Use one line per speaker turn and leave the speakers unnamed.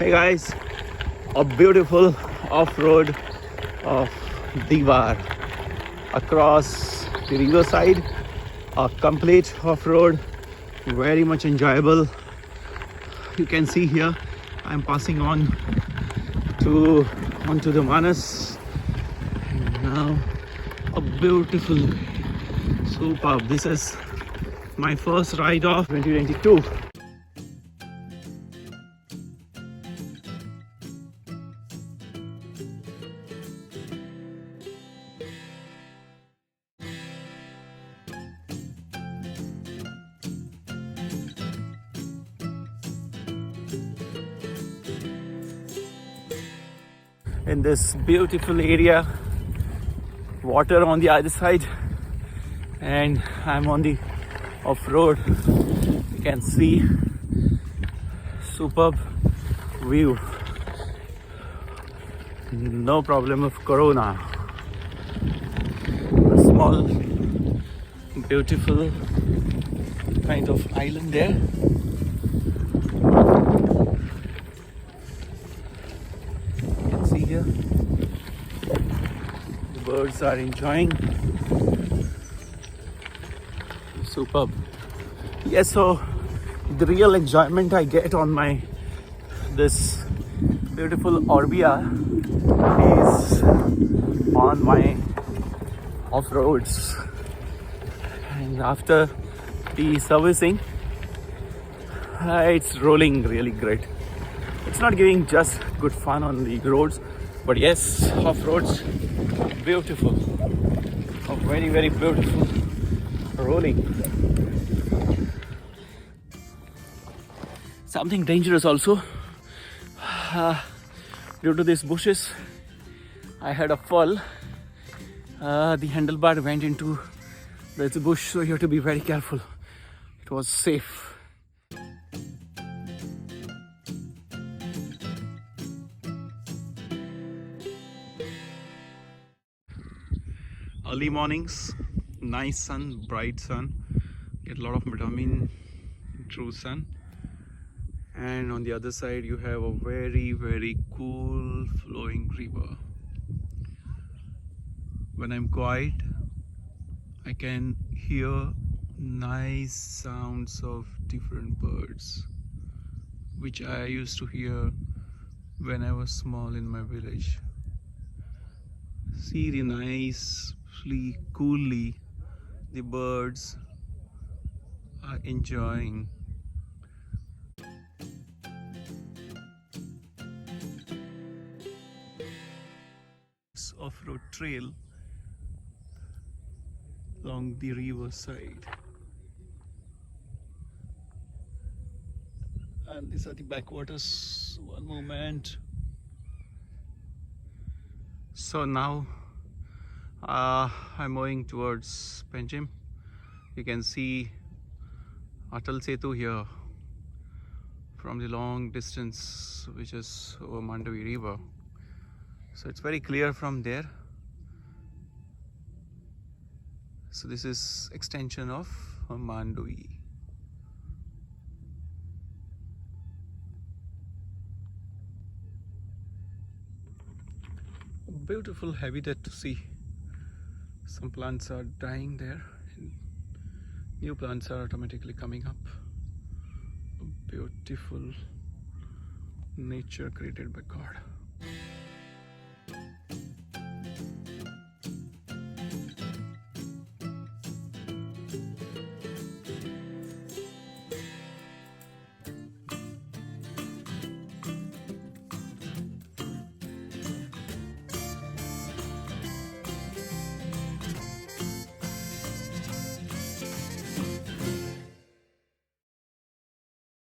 Hey guys, a beautiful off-road of Diwar across the riverside. A complete off-road, very much enjoyable. You can see here I'm passing onto the Manas. And now a beautiful, superb. This is my first ride of 2022. In this beautiful area, water on the other side, and I'm on the off-road. You can see superb view, no problem of corona. A small beautiful kind of island there. See here, the birds are enjoying. Superb. Yes, so the real enjoyment I get on this beautiful Orbia is on my off-roads, and after the servicing, it's rolling really great. It's not giving just good fun on the roads, but yes, off-roads, beautiful, very, very beautiful rolling. Something dangerous also. Due to these bushes, I had a fall. The handlebar went into this bush, so you have to be very careful. It was safe. Early mornings, nice sun, bright sun, get a lot of vitamin through sun, and on the other side you have a very, very cool flowing river. When I'm quiet, I can hear nice sounds of different birds, which I used to hear when I was small in my village. See the nicely, coolly the birds are enjoying. This off-road trail along the riverside, and these are the backwaters. One moment. So now I'm moving towards Panjim. You can see Atal Setu here from the long distance, which is over Mandavi River. So it's very clear from there. So this is extension of Mandavi. Beautiful habitat to see. Some plants are dying there, and new plants are automatically coming up. Beautiful nature created by God.